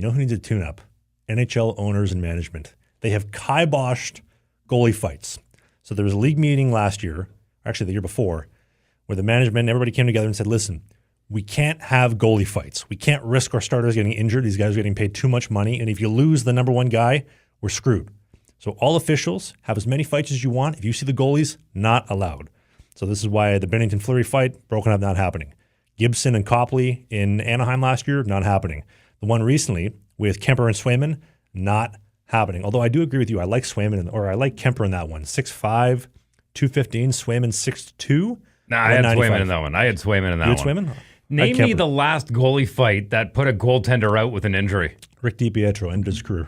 you know who needs a tune-up? NHL owners and management. They have kiboshed goalie fights. So there was a league meeting last year, actually the year before, where the management and everybody came together and said, listen, we can't have goalie fights. We can't risk our starters getting injured. These guys are getting paid too much money. And if you lose the number one guy, we're screwed. So all officials have as many fights as you want. If you see the goalies, not allowed. So this is why the Bennington Fleury fight, broken up, not happening. Gibson and Copley in Anaheim last year, not happening. The one recently with Kemper and Swayman, not happening. Although I do agree with you. I like Swayman, or I like Kemper in that one. 6'5", 215, Swayman 6'2". Nah, I had Swayman in that one. You had Swayman? Name me the last goalie fight that put a goaltender out with an injury. Rick DiPietro ended his career.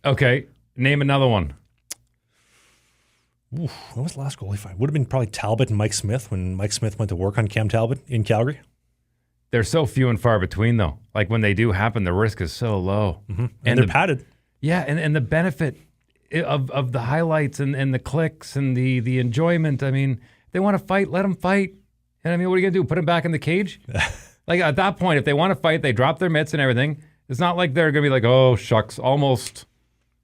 Okay. Name another one. Oof, what was the last goalie fight? Would have been probably Talbot and Mike Smith when Mike Smith went to work on Cam Talbot in Calgary. They're so few and far between, though. Like when they do happen, the risk is so low. Mm-hmm. And they're padded. Yeah, and the benefit of the highlights and the clicks and the enjoyment. I mean, if they want to fight, let them fight. And I mean, what are you going to do? Put them back in the cage? Like at that point, if they want to fight, they drop their mitts and everything. It's not like they're going to be like, oh, shucks, almost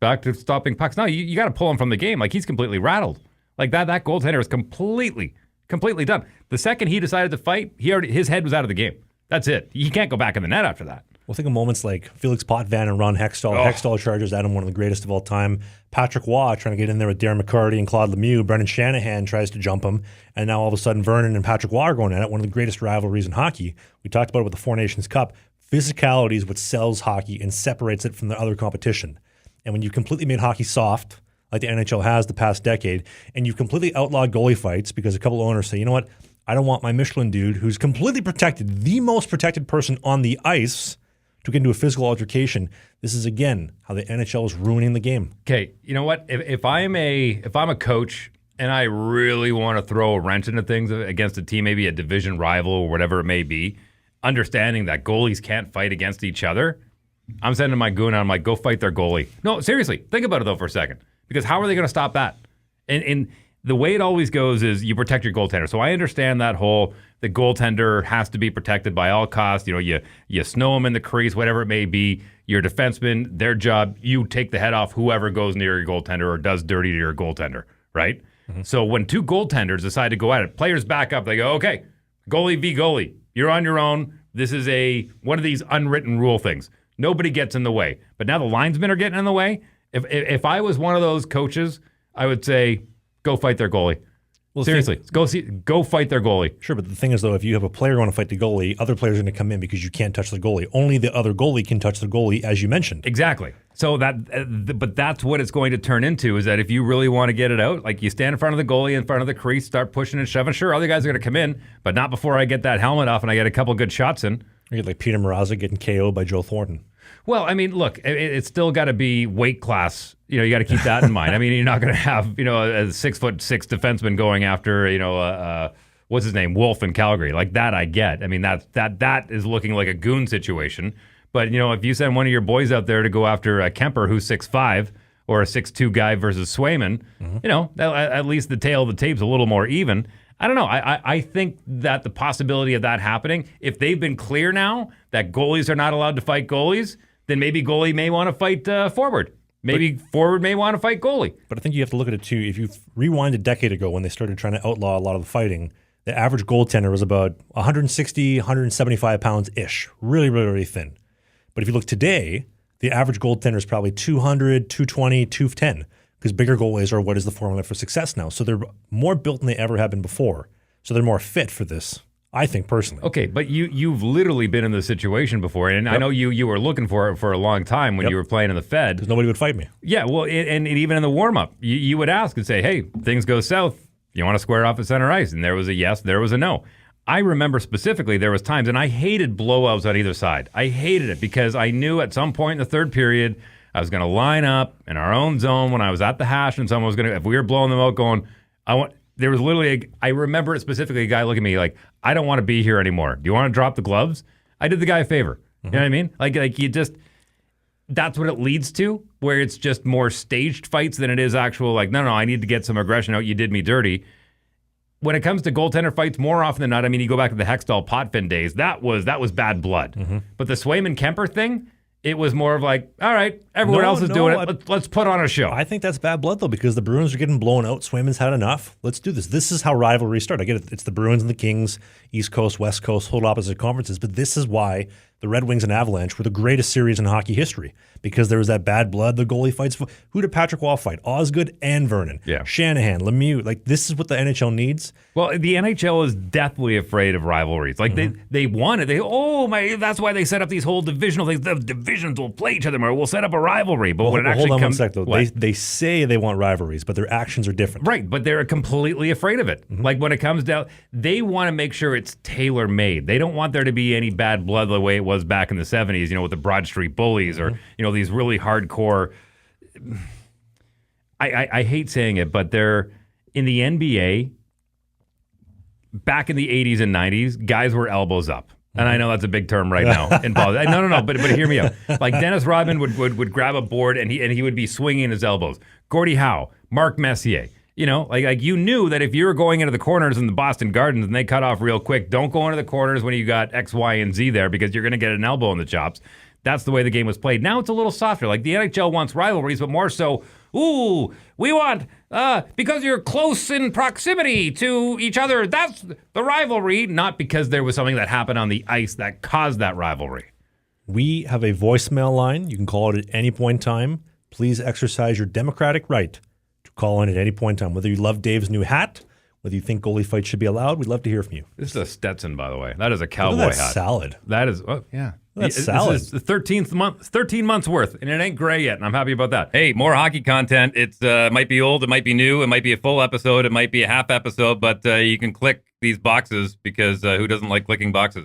back to stopping pucks. No, you got to pull him from the game. Like he's completely rattled. Like that goaltender is completely done. The second he decided to fight, his head was out of the game. That's it. He can't go back in the net after that. Well, think of moments like Felix Potvin and Ron Hextall. Hextall charges at him, one of the greatest of all time. Patrick Waugh trying to get in there with Darren McCarty and Claude Lemieux. Brendan Shanahan tries to jump him. And now all of a sudden Vernon and Patrick Waugh are going at it, one of the greatest rivalries in hockey. We talked about it with the Four Nations Cup. Physicality is what sells hockey and separates it from the other competition. And when you completely made hockey soft, like the NHL has the past decade, and you've completely outlawed goalie fights because a couple of owners say, you know what, I don't want my Michelin dude who's completely protected, the most protected person on the ice, to get into a physical altercation. This is, again, how the NHL is ruining the game. Okay, you know what? If I'm a coach and I really want to throw a wrench into things against a team, maybe a division rival or whatever it may be, understanding that goalies can't fight against each other, I'm sending my goon out. I'm like, go fight their goalie. No, seriously, think about it, though, for a second. Because how are they going to stop that? And the way it always goes is you protect your goaltender. So I understand that whole, the goaltender has to be protected by all costs. You know, you snow them in the crease, whatever it may be. Your defenseman, their job, you take the head off whoever goes near your goaltender or does dirty to your goaltender, right? Mm-hmm. So when two goaltenders decide to go at it, players back up. They go, okay, goalie v. goalie. You're on your own. This is one of these unwritten rule things. Nobody gets in the way. But now the linesmen are getting in the way. If I was one of those coaches, I would say, go fight their goalie. Well, seriously, go fight their goalie. Sure, but the thing is, though, if you have a player going to fight the goalie, other players are going to come in because you can't touch the goalie. Only the other goalie can touch the goalie, as you mentioned. Exactly. So but that's what it's going to turn into, is that if you really want to get it out, like you stand in front of the goalie, in front of the crease, start pushing and shoving. Sure, other guys are going to come in, but not before I get that helmet off and I get a couple good shots in. You get like Peter Mrazek getting KO'd by Joe Thornton. Well, I mean, look, it's still got to be weight class. You know, you got to keep that in mind. I mean, you're not going to have, a 6'6" defenseman going after, what's his name, Wolf in Calgary. Like that, I get. I mean, that is looking like a goon situation. But if you send one of your boys out there to go after a Kemper who's 6'5" or a 6'2" guy versus Swayman, at least the tail of the tape's a little more even. I don't know. I think that the possibility of that happening, if they've been clear now that goalies are not allowed to fight goalies, then maybe goalie may want to fight forward. Maybe forward may want to fight goalie. But I think you have to look at it too. If you rewind a decade ago when they started trying to outlaw a lot of the fighting, the average goaltender was about 160, 175 pounds-ish. Really, really, really thin. But if you look today, the average goaltender is probably 200, 220, 210. Because bigger goalies are what is the formula for success now. So they're more built than they ever have been before. So they're more fit for this, I think, personally. Okay, but you've literally been in this situation before, and I know you were looking for it for a long time when you were playing in the Fed. Because nobody would fight me. Yeah, well, and even in the warm-up, you would ask and say, hey, things go south. You want to square off at center ice? And there was a yes, there was a no. I remember specifically there was times, and I hated blowouts on either side. I hated it because I knew at some point in the third period, I was going to line up in our own zone when I was at the hash, and someone was going to, if we were blowing them out going, there was literally, I remember it specifically, a guy looking at me like, I don't want to be here anymore. Do you want to drop the gloves? I did the guy a favor. Mm-hmm. You know what I mean? Like you just, that's what it leads to, where it's just more staged fights than it is actual, like, no, I need to get some aggression out. You did me dirty. When it comes to goaltender fights, more often than not, I mean, you go back to the Hextall Potvin days, that was bad blood. Mm-hmm. But the Swayman Kemper thing, It was more of like, all right, everyone else is doing it. Let's put on a show. I think that's bad blood, though, because the Bruins are getting blown out. Swayman's had enough. Let's do this. This is how rivalries start. I get it. It's the Bruins and the Kings, East Coast, West Coast, hold opposite conferences. But this is why the Red Wings and Avalanche were the greatest series in hockey history, because there was that bad blood, the goalie fights. Who did Patrick Waugh fight? Osgood and Vernon. Yeah. Shanahan, Lemieux. Like, this is what the NHL needs. Well, the NHL is deathly afraid of rivalries. Like, they want it. That's why they set up these whole divisional things. The divisions will play each other more. We'll set up a rivalry. But when it actually hold on comes... one sec, though. They say they want rivalries, but their actions are different. Right, but they're completely afraid of it. Like, when it comes down, they want to make sure it's tailor-made. They don't want there to be any bad blood the way it was back in the 70s, with the Broad Street Bullies or, these really hardcore... I hate saying it, but they're... In the NBA, back in the 80s and 90s, guys were elbows up. And I know that's a big term right now in politics. No, but hear me out. Like, Dennis Rodman would grab a board and he would be swinging his elbows. Gordie Howe, Mark Messier. Like you knew that if you were going into the corners in the Boston Gardens and they cut off real quick, don't go into the corners when you got X, Y, and Z there because you're going to get an elbow in the chops. That's the way the game was played. Now it's a little softer. Like, the NHL wants rivalries, but more so, we want, because you're close in proximity to each other, that's the rivalry, not because there was something that happened on the ice that caused that rivalry. We have a voicemail line. You can call it at any point in time. Please exercise your democratic right to call in at any point in time. Whether you love Dave's new hat, whether you think goalie fights should be allowed, we'd love to hear from you. This is a Stetson, by the way. That is a cowboy hat. Salad. That is, yeah. That's salad. This is the 13 months worth, and it ain't gray yet, and I'm happy about that. Hey, more hockey content. It's might be old, it might be new, it might be a full episode, it might be a half episode, but you can click these boxes because who doesn't like clicking boxes?